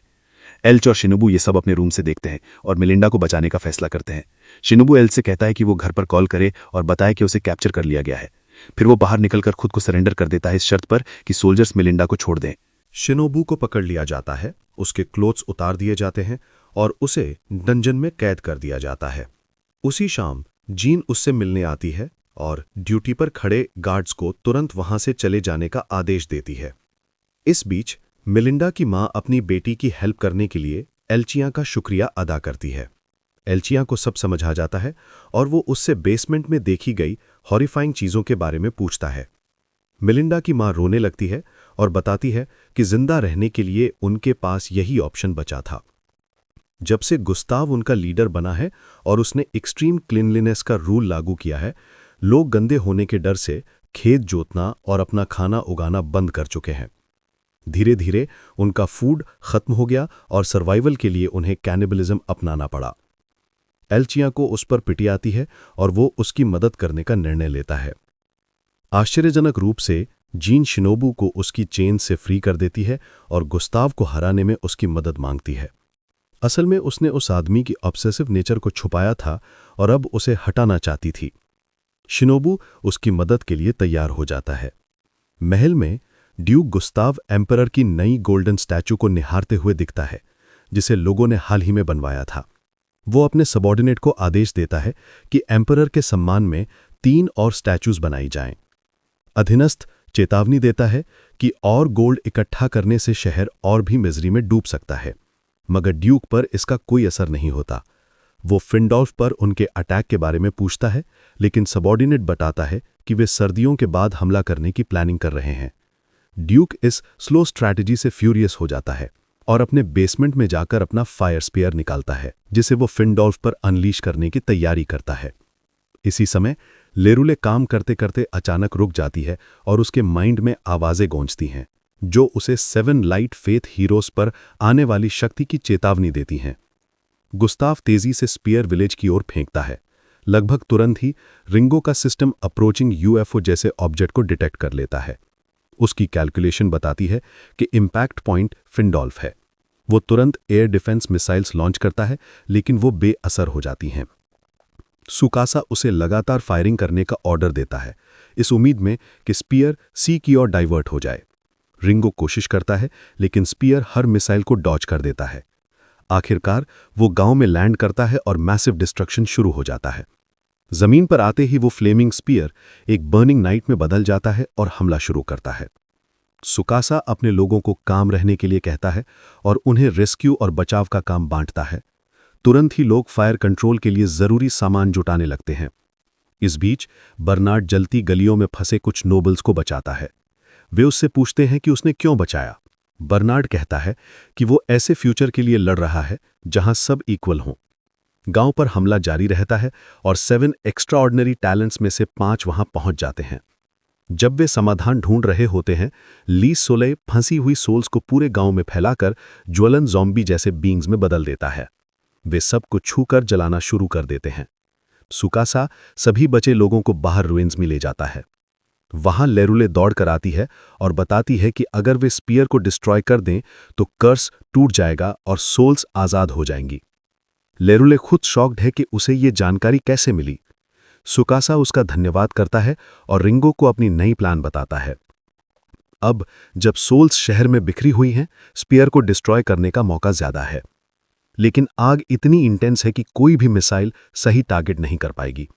एल्च और शिनोबू ये सब अपने रूम से देखते हैं और मिलिंडा को बचाने का फैसला करते हैं। शिनोबू एल्च से कहता है कि वो घर पर कॉल करे और बताए कि उसे कैप्चर कर लिया गया है। फिर वो बाहर निकलकर खुद को सरेंडर कर देता है इस शर्त पर कि सोल्जर्स मिलिंडा को छोड़ दें। शिनोबू को पकड़ लिया जाता है, उसके क्लोथ्स उतार दिए जाते हैं और उसे डंजन में कैद कर दिया जाता है। उसी शाम जीन उससे मिलने आती है और ड्यूटी पर खड़े गार्ड्स को तुरंत वहां से चले जाने का आदेश देती है। इस बीच मिलिंडा की मां अपनी बेटी की हेल्प करने के लिए एल्चिया का शुक्रिया अदा करती है। एल्चिया को सब समझ आ जाता है और वो उससे बेसमेंट में देखी गई हॉरिफाइंग चीजों के बारे में पूछता है। मिलिंडा की मां रोने लगती है और बताती है कि जिंदा रहने के लिए उनके पास यही ऑप्शन बचा था। जब से गुस्ताव उनका लीडर बना है और उसने एक्सट्रीम क्लीनलीनेस का रूल लागू किया है, लोग गंदे होने के डर से खेत जोतना और अपना खाना उगाना बंद कर चुके हैं। धीरे धीरे उनका फूड खत्म हो गया और सर्वाइवल के लिए उन्हें कैनिबलिज्म अपनाना पड़ा। एल्चिया को उस पर पिटी आती है और वो उसकी मदद करने का निर्णय लेता है। आश्चर्यजनक रूप से जीन शिनोबू को उसकी चेन से फ्री कर देती है और गुस्ताव को हराने में उसकी मदद मांगती है। असल में उसने उस आदमी की ऑब्सेसिव नेचर को छुपाया था और अब उसे हटाना चाहती थी। शिनोबू उसकी मदद के लिए तैयार हो जाता है। महल में ड्यूक गुस्ताव एम्परर की नई गोल्डन स्टैचू को निहारते हुए दिखता है, जिसे लोगों ने हाल ही में बनवाया था। वो अपने सबॉर्डिनेट को आदेश देता है कि एम्परर के सम्मान में 3 और स्टैचूज बनाई जाएं। अधीनस्थ चेतावनी देता है कि और गोल्ड इकट्ठा करने से शहर और भी मिजरी में डूब सकता है, मगर ड्यूक पर इसका कोई असर नहीं होता। वो फिंडॉल्फ पर उनके अटैक के बारे में पूछता है, लेकिन सबॉर्डिनेट बताता है कि वे सर्दियों के बाद हमला करने की प्लानिंग कर रहे हैं। ड्यूक इस स्लो स्ट्रैटेजी से फ्यूरियस हो जाता है और अपने बेसमेंट में जाकर अपना फायर स्पेयर निकालता है, जिसे वो फिंडॉल्फ पर अनलीश करने की तैयारी करता है। इसी समय लेरुले काम करते करते अचानक रुक जाती है और उसके माइंड में आवाजें गूंजती हैं, जो उसे 7 लाइट फेथ हीरोज पर आने वाली शक्ति की चेतावनी देती हैं। गुस्ताव तेजी से स्पीयर विलेज की ओर फेंकता है। लगभग तुरंत ही रिंगो का सिस्टम अप्रोचिंग यूएफओ जैसे ऑब्जेक्ट को डिटेक्ट कर लेता है। उसकी कैलकुलेशन बताती है कि इम्पैक्ट पॉइंट फिंडॉल्फ है। वो तुरंत एयर डिफेंस मिसाइल्स लॉन्च करता है, लेकिन वो बेअसर हो जाती हैं। सुकासा उसे लगातार फायरिंग करने का ऑर्डर देता है, इस उम्मीद में कि स्पीयर सी की ओर डाइवर्ट हो जाए। रिंगो कोशिश करता है, लेकिन स्पीयर हर मिसाइल को डॉज कर देता है। आखिरकार वो गांव में लैंड करता है और मैसिव डिस्ट्रक्शन शुरू हो जाता है। जमीन पर आते ही वो फ्लेमिंग स्पीयर एक बर्निंग नाइट में बदल जाता है और हमला शुरू करता है। सुकासा अपने लोगों को काम रहने के लिए कहता है और उन्हें रेस्क्यू और बचाव का काम बांटता है। तुरंत ही लोग फायर कंट्रोल के लिए जरूरी सामान जुटाने लगते हैं। इस बीच बर्नार्ड जलती गलियों में फंसे कुछ नोबल्स को बचाता है। वे उससे पूछते हैं कि उसने क्यों बचाया। बर्नार्ड कहता है कि वो ऐसे फ्यूचर के लिए लड़ रहा है जहां सब इक्वल हों। गांव पर हमला जारी रहता है और 7 एक्स्ट्राऑर्डिनरी टैलेंट्स में से 5 वहां पहुंच जाते हैं। जब वे समाधान ढूंढ रहे होते हैं, ली सोले फंसी हुई सोल्स को पूरे गांव में फैलाकर ज्वलन ज़ॉम्बी जैसे बींग्स में बदल देता है। वे सबको छूकर जलाना शुरू कर देते हैं। सुकासा सभी बचे लोगों को बाहर रुइंस में ले जाता है। वहां लेरुले दौड़ कर आती है और बताती है कि अगर वे स्पीयर को डिस्ट्रॉय कर दें तो कर्स टूट जाएगा और सोल्स आजाद हो जाएंगी। लेरुले खुद शॉक्ड है कि उसे ये जानकारी कैसे मिली। सुकासा उसका धन्यवाद करता है और रिंगो को अपनी नई प्लान बताता है। अब जब सोल्स शहर में बिखरी हुई हैं, स्पीयर को डिस्ट्रॉय करने का मौका ज्यादा है, लेकिन आग इतनी इंटेंस है कि कोई भी मिसाइल सही टारगेट नहीं कर पाएगी।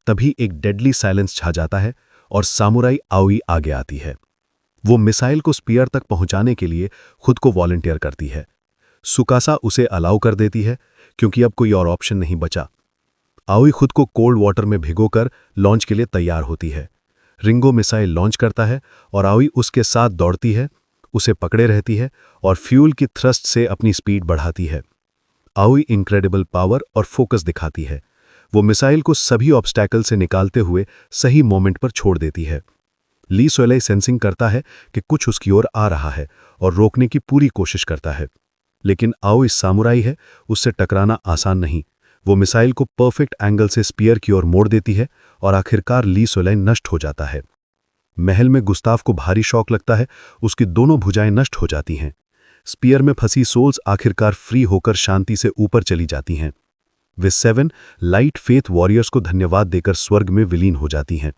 तभी एक डेडली साइलेंस छा जाता है और सामुराई आओई आगे आती है। वो मिसाइल को स्पीयर तक पहुंचाने के लिए खुद को वॉलंटियर करती है। सुकासा उसे अलाउ कर देती है क्योंकि अब कोई और ऑप्शन नहीं बचा। आओई खुद को कोल्ड वाटर में भिगोकर लॉन्च के लिए तैयार होती है। रिंगो मिसाइल लॉन्च करता है और आओई उसके साथ दौड़ती है, उसे पकड़े रहती है और फ्यूल की थ्रस्ट से अपनी स्पीड बढ़ाती है। आओई इनक्रेडिबल पावर और फोकस दिखाती है। वो मिसाइल को सभी ऑब्स्टैकल से निकालते हुए सही मोमेंट पर छोड़ देती है। ली सोलेई सेंसिंग करता है कि कुछ उसकी ओर आ रहा है और रोकने की पूरी कोशिश करता है, लेकिन आओई सामुराई है, उससे टकराना आसान नहीं। वो मिसाइल को परफेक्ट एंगल से स्पीयर की ओर मोड़ देती है और आखिरकार ली सोलेई नष्ट हो जाता है। महल में गुस्ताव को भारी शॉक लगता है, उसकी दोनों भुजाएं नष्ट हो जाती हैं। स्पीयर में फंसी सोल्स आखिरकार फ्री होकर शांति से ऊपर चली जाती हैं। वे 7 लाइट फेथ वॉरियर्स को धन्यवाद देकर स्वर्ग में विलीन हो जाती हैं।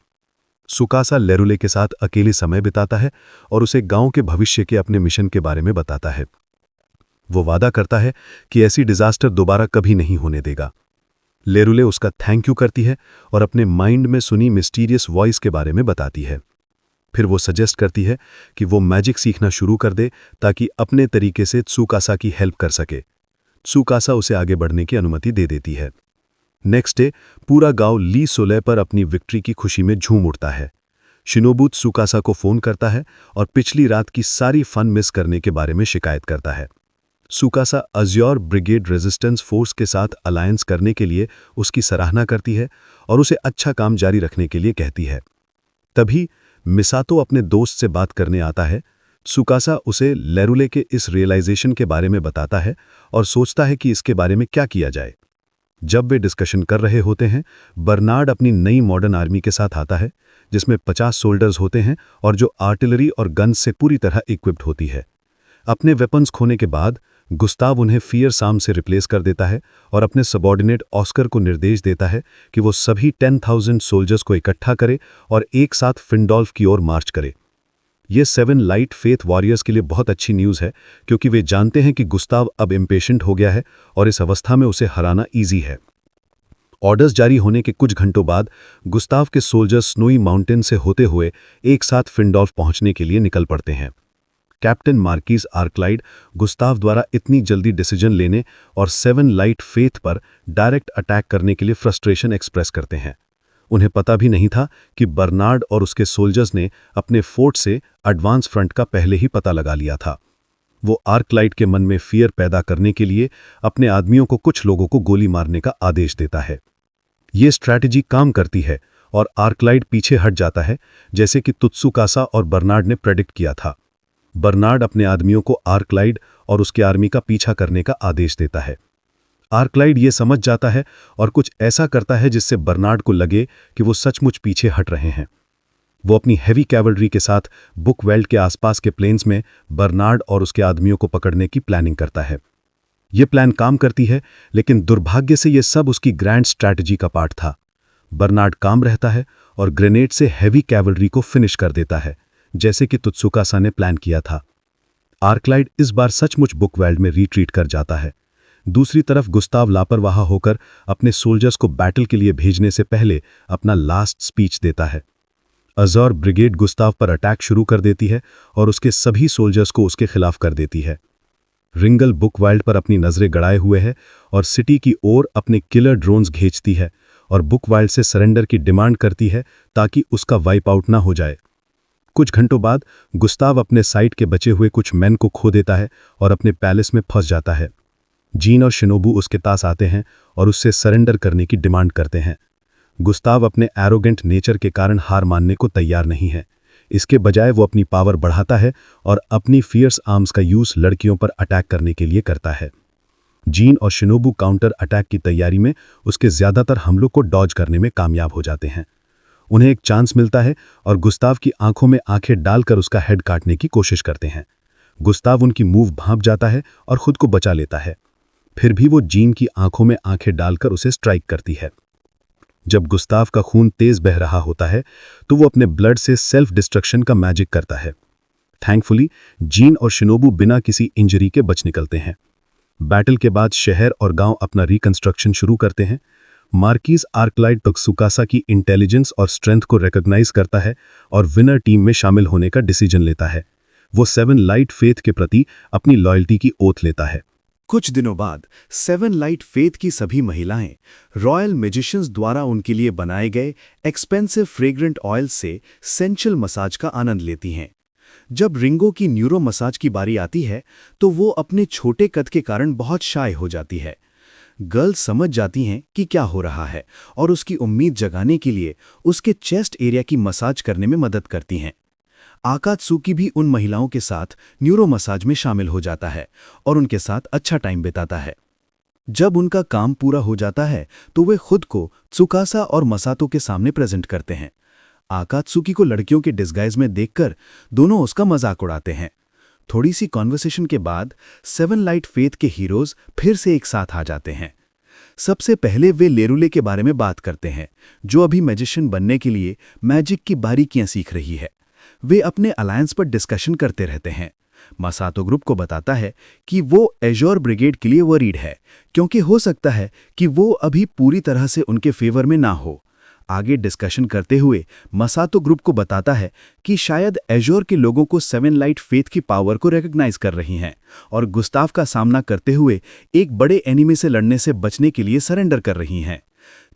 सुकासा लेरुले के साथ अकेले समय बिताता है और उसे गांव के भविष्य के अपने मिशन के बारे में बताता है। वो वादा करता है कि ऐसी डिजास्टर दोबारा कभी नहीं होने देगा। लेरुले उसका थैंक यू करती है और अपने माइंड में सुनी मिस्टीरियस वॉइस के बारे में बताती है। फिर वो सजेस्ट करती है कि वो मैजिक सीखना शुरू कर दे ताकि अपने तरीके से त्सुकासा की हेल्प कर सके। त्सुकासा उसे आगे बढ़ने की अनुमति दे देती है। नेक्स्ट डे पूरा गांव ली सोलेई पर अपनी विक्ट्री की खुशी में झूम उठता है। शिनोबू त्सुकासा को फोन करता है और पिछली रात की सारी फन मिस करने के बारे में शिकायत करता है। त्सुकासा अज्योर ब्रिगेड रेजिस्टेंस फोर्स के साथ अलायंस करने के लिए उसकी सराहना करती है और उसे अच्छा काम जारी रखने के लिए कहती है। तभी मिसातो अपने दोस्त से बात करने आता है। त्सुकासा उसे लेरुले के इस रियलाइजेशन के बारे में बताता है और सोचता है कि इसके बारे में क्या किया जाए। जब वे डिस्कशन कर रहे होते हैं, बर्नार्ड अपनी नई मॉडर्न आर्मी के साथ आता है, जिसमें 50 सोल्डर्स होते हैं और जो आर्टिलरी और गन्स से पूरी तरह इक्विप्ड होती है। अपने वेपन्स खोने के बाद गुस्ताव उन्हें फियर साम से रिप्लेस कर देता है और अपने सबॉर्डिनेट ऑस्कर को निर्देश देता है कि वो सभी 10,000 सोल्जर्स को इकट्ठा करे और एक साथ फिंडोल्फ की ओर मार्च करे। ये 7 लाइट फेथ वॉरियर्स के लिए बहुत अच्छी न्यूज़ है, क्योंकि वे जानते हैं कि गुस्ताव अब इम्पेशेंट हो गया है और इस अवस्था में उसे हराना ईजी है। ऑर्डर्स जारी होने के कुछ घंटों बाद गुस्ताव के सोल्जर्स स्नोई माउंटेन से होते हुए एक साथ फिंडोल्फ पहुंचने के लिए निकल पड़ते हैं। कैप्टन मार्किस आर्कलाइड गुस्ताव द्वारा इतनी जल्दी डिसीजन लेने और 7 लाइट फेथ पर डायरेक्ट अटैक करने के लिए फ्रस्ट्रेशन एक्सप्रेस करते हैं। उन्हें पता भी नहीं था कि बर्नार्ड और उसके सोल्जर्स ने अपने फोर्ट से एडवांस फ्रंट का पहले ही पता लगा लिया था। वो आर्कलाइड के मन में फियर पैदा करने के लिए अपने आदमियों को कुछ लोगों को गोली मारने का आदेश देता है। ये स्ट्रैटेजी काम करती है और आर्कलाइड पीछे हट जाता है, जैसे कि त्सुकासा और बर्नार्ड ने प्रेडिक्ट किया था। बर्नार्ड अपने आदमियों को आर्कलाइड और उसके आर्मी का पीछा करने का आदेश देता है। आर्कलाइड ये समझ जाता है और कुछ ऐसा करता है जिससे बर्नार्ड को लगे कि वो सचमुच पीछे हट रहे हैं। वो अपनी हैवी कैवलरी के साथ बुकवेल्ड के आसपास के प्लेन्स में बर्नार्ड और उसके आदमियों को पकड़ने की प्लानिंग करता है। ये प्लान काम करती है, लेकिन दुर्भाग्य से ये सब उसकी ग्रैंड स्ट्रैटेजी का पार्ट था। बर्नार्ड काम रहता है और ग्रेनेड से हैवी कैवलरी को फिनिश कर देता है, जैसे कि त्सुकासा ने प्लान किया था। आर्कलाइड इस बार सचमुच बुकवेल्ड में रिट्रीट कर जाता है। दूसरी तरफ गुस्ताव लापरवाह होकर अपने सोल्जर्स को बैटल के लिए भेजने से पहले अपना लास्ट स्पीच देता है। अज़ोर ब्रिगेड गुस्ताव पर अटैक शुरू कर देती है और उसके सभी सोल्जर्स को उसके खिलाफ कर देती है। रिंगल बुकवेल्ड पर अपनी नजरें गड़ाए हुए है और सिटी की ओर अपने किलर ड्रोन्स भेजती है और बुकवेल्ड से सरेंडर की डिमांड करती है ताकि उसका वाइप आउट ना हो जाए। कुछ घंटों बाद गुस्ताव अपने साइड के बचे हुए कुछ मैन को खो देता है और अपने पैलेस में फंस जाता है। जीन और शिनोबू उसके पास आते हैं और उससे सरेंडर करने की डिमांड करते हैं। गुस्ताव अपने एरोगेंट नेचर के कारण हार मानने को तैयार नहीं है। इसके बजाय वो अपनी पावर बढ़ाता है और अपनी फियर्स आर्म्स का यूज लड़कियों पर अटैक करने के लिए करता है। जीन और शिनोबू काउंटर अटैक की तैयारी में उसके ज्यादातर हमलों को डॉज करने में कामयाब हो जाते हैं। उन्हें एक चांस मिलता है और गुस्ताव की आंखों में आंखें डालकर उसका हेड काटने की कोशिश करते हैं। गुस्ताव उनकी मूव भांप जाता है और खुद को बचा लेता है। फिर भी वो जीन की आंखों में आंखें डालकर उसे स्ट्राइक करती है। जब गुस्ताव का खून तेज बह रहा होता है तो वो अपने ब्लड से सेल्फ डिस्ट्रक्शन का मैजिक करता है। थैंकफुली जीन और शिनोबू बिना किसी इंजरी के बच निकलते हैं। बैटल के बाद शहर और गांव अपना रिकंस्ट्रक्शन शुरू करते हैं। मार्किस आर्कलाइड त्सुकासा की इंटेलिजेंस और स्ट्रेंथ को रिकॉग्नाइज करता है और विनर टीम में शामिल होने का डिसीजन लेता है। वो 7 लाइट फेथ के प्रति अपनी लॉयल्टी की ओथ लेता है। कुछ दिनों बाद 7 लाइट फेथ की सभी महिलाएं रॉयल मैजिशियंस द्वारा उनके लिए बनाए गए एक्सपेंसिव फ्रेग्रेंट ऑयल से सेंशुअल मसाज का आनंद लेती हैं। जब रिंगो की न्यूरो मसाज की बारी आती है तो वो अपने छोटे कद के कारण बहुत शाय हो जाती है। गर्ल्स समझ जाती हैं कि क्या हो रहा है और उसकी उम्मीद जगाने के लिए उसके चेस्ट एरिया की मसाज करने में मदद करती हैं। आकात्सुकी भी उन महिलाओं के साथ न्यूरो मसाज में शामिल हो जाता है और उनके साथ अच्छा टाइम बिताता है। जब उनका काम पूरा हो जाता है तो वे खुद को त्सुकासा और मसातो के सामने प्रेजेंट करते हैं। आकात्सुकी को लड़कियों के डिस्गाइज में देखकर दोनों उसका मजाक उड़ाते हैं। थोड़ी सी कॉन्वर्सेशन के बाद 7 लाइट फेथ के हीरोज फिर से एक साथ आ जाते हैं। सबसे पहले वे लेरुले के बारे में बात करते हैं, जो अभी मैजिशियन बनने के लिए मैजिक की बारीकियां सीख रही है। वे अपने अलायंस पर डिस्कशन करते रहते हैं। मसातो ग्रुप को बताता है कि वो एजोर ब्रिगेड के लिए वरीड है, क्योंकि हो सकता है कि वो अभी पूरी तरह से उनके फेवर में ना हो। आगे डिस्कशन करते हुए मसातो ग्रुप को बताता है कि शायद एजोर के लोगों को 7 लाइट फेथ की पावर को रिकॉग्नाइज कर रही हैं और गुस्ताव का सामना करते हुए एक बड़े एनिमी से लड़ने से बचने के लिए सरेंडर कर रही हैं।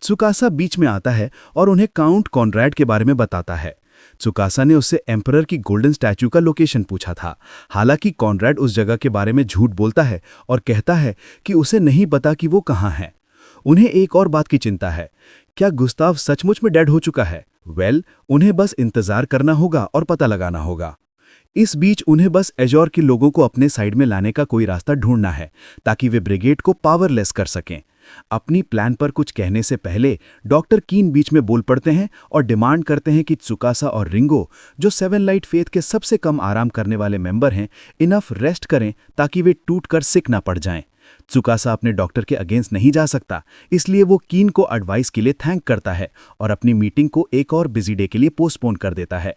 त्सुकासा बीच में आता है और उन्हें काउंट कॉनरैड के बारे में बताता है। त्सुकासा ने उससे एम्परर की गोल्डन स्टैच्यू का लोकेशन पूछा था। हालांकि कॉनरैड उस जगह के बारे में झूठ बोलता है और कहता है कि उसे नहीं पता कि वो कहाँ है। उन्हें एक और बात की चिंता है, क्या गुस्ताव सचमुच में डेड हो चुका है? उन्हें बस इंतजार करना होगा और पता लगाना होगा। इस बीच उन्हें बस एजोर के लोगों को अपने साइड में लाने का कोई रास्ता ढूंढना है ताकि वे ब्रिगेड को पावरलेस कर सकें। अपनी प्लान पर कुछ कहने से पहले डॉक्टर कीन बीच में बोल पड़ते हैं और डिमांड करते हैं कि त्सुकासा और रिंगो, जो 7 लाइट फेथ के सबसे कम आराम करने वाले मेंबर हैं, इनफ रेस्ट करें ताकि वे टूटकर सिक ना पड़ जाएं। त्सुकासा अपने डॉक्टर के अगेंस्ट नहीं जा सकता, इसलिए वो कीन को एडवाइस के लिए थैंक करता है और अपनी मीटिंग को एक और बिजी डे के लिए पोस्टपोन कर देता है।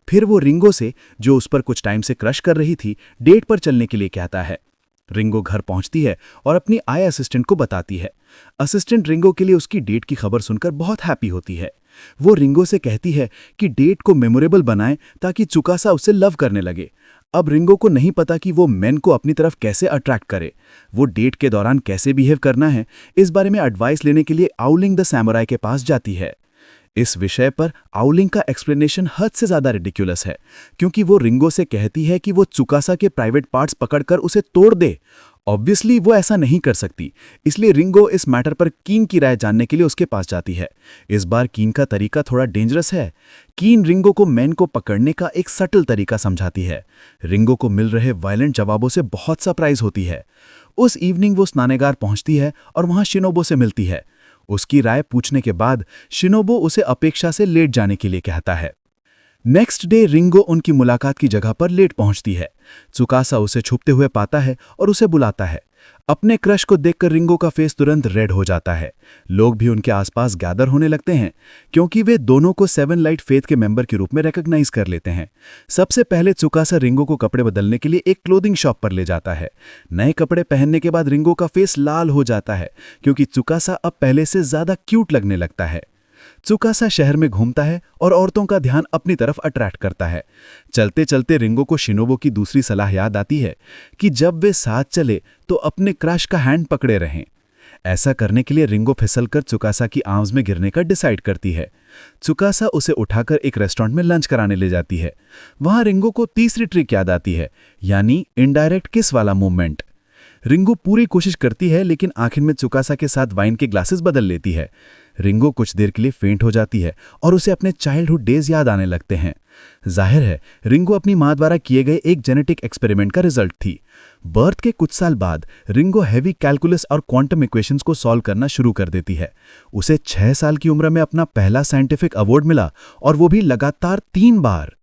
फिर वो रिंगो से, जो उस पर कुछ टाइम से क्रश कर रही थी, डेट पर चलने के लिए कहता है। रिंगो घर पहुंचती है और अपनी आई असिस्टेंट को बताती है। असिस्टेंट रिंगो के लिए उसकी डेट की खबर सुनकर बहुत हैप्पी होती है। वो रिंगो से कहती है कि डेट को मेमोरेबल बनाएं ताकि त्सुकासा उससे लव करने लगे। अब रिंगो को नहीं पता कि वो मेन को अपनी तरफ कैसे अट्रैक्ट करे। वो डेट के दौरान कैसे बिहेव करना है, इस बारे में एडवाइस लेने के लिए आउलिंग द सैमुराई के पास जाती है। इस विषय पर आउलिंग का एक्सप्लेनेशन हद से ज्यादा रिडिकुलस है, क्योंकि वो रिंगो से कहती है कि वो त्सुकासा के प्राइवेट पार्ट्स पकड़कर उसे तोड़ दे। ऑब्वियसली वो ऐसा नहीं कर सकती, इसलिए रिंगो इस मैटर पर कीन की राय जानने के लिए उसके पास जाती है। इस बार कीन का तरीका थोड़ा डेंजरस है। कीन रिंगो को मैन को पकड़ने का एक सटल तरीका समझाती है। रिंगो को मिल रहे वायलेंट जवाबों से बहुत सरप्राइज होती है। उस इवनिंग वो स्नानेगार पहुंचती है और वहां शिनोबो से मिलती है। उसकी राय पूछने के बाद शिनोबो उसे अपेक्षा से लेट जाने के लिए कहता है। नेक्स्ट डे रिंगो उनकी मुलाकात की जगह पर लेट पहुंचती है। त्सुकासा उसे छुपते हुए पाता है और उसे बुलाता है। अपने क्रश को देखकर रिंगो का फेस तुरंत रेड हो जाता है। लोग भी उनके आसपास गैदर होने लगते हैं, क्योंकि वे दोनों को 7 लाइट फेथ के मेंबर के रूप में रिकॉग्नाइज कर लेते हैं। सबसे पहले त्सुकासा रिंगो को कपड़े बदलने के लिए एक क्लोथिंग शॉप पर ले जाता है। नए कपड़े पहनने के बाद रिंगो का फेस लाल हो जाता है, क्योंकि त्सुकासा अब पहले से ज्यादा क्यूट लगने लगता है। त्सुकासा शहर में घूमता है और औरतों का ध्यान अपनी तरफ अट्रैक्ट करता है। चलते चलते रिंगो को शिनोबो की दूसरी सलाह याद आती है कि जब वे साथ चले तो अपने क्रश का हैंड पकड़े रहें। ऐसा करने के लिए रिंगो फिसलकर त्सुकासा की आर्म्स में गिरने का डिसाइड करती है। त्सुकासा उसे उठाकर एक रेस्टोरेंट में लंच कराने ले जाती है। वहां रिंगो को तीसरी ट्रिक याद आती है, यानी इनडायरेक्ट किस वाला मूवमेंट। रिंगो पूरी कोशिश करती है, लेकिन आखिर में त्सुकासा के साथ वाइन के ग्लासेस बदल लेती है। रिंगो कुछ देर के लिए फेंट हो जाती है और उसे अपने चाइल्डहुड डेज याद आने लगते हैं। जाहिर है रिंगो अपनी मां द्वारा किए गए एक जेनेटिक एक्सपेरिमेंट का रिजल्ट थी। बर्थ के कुछ साल बाद रिंगो हैवी कैलकुलस और क्वांटम इक्वेशंस को सॉल्व करना शुरू कर देती है। उसे 6 साल की उम्र में अपना पहला साइंटिफिक अवार्ड मिला, और वो भी लगातार 3 बार।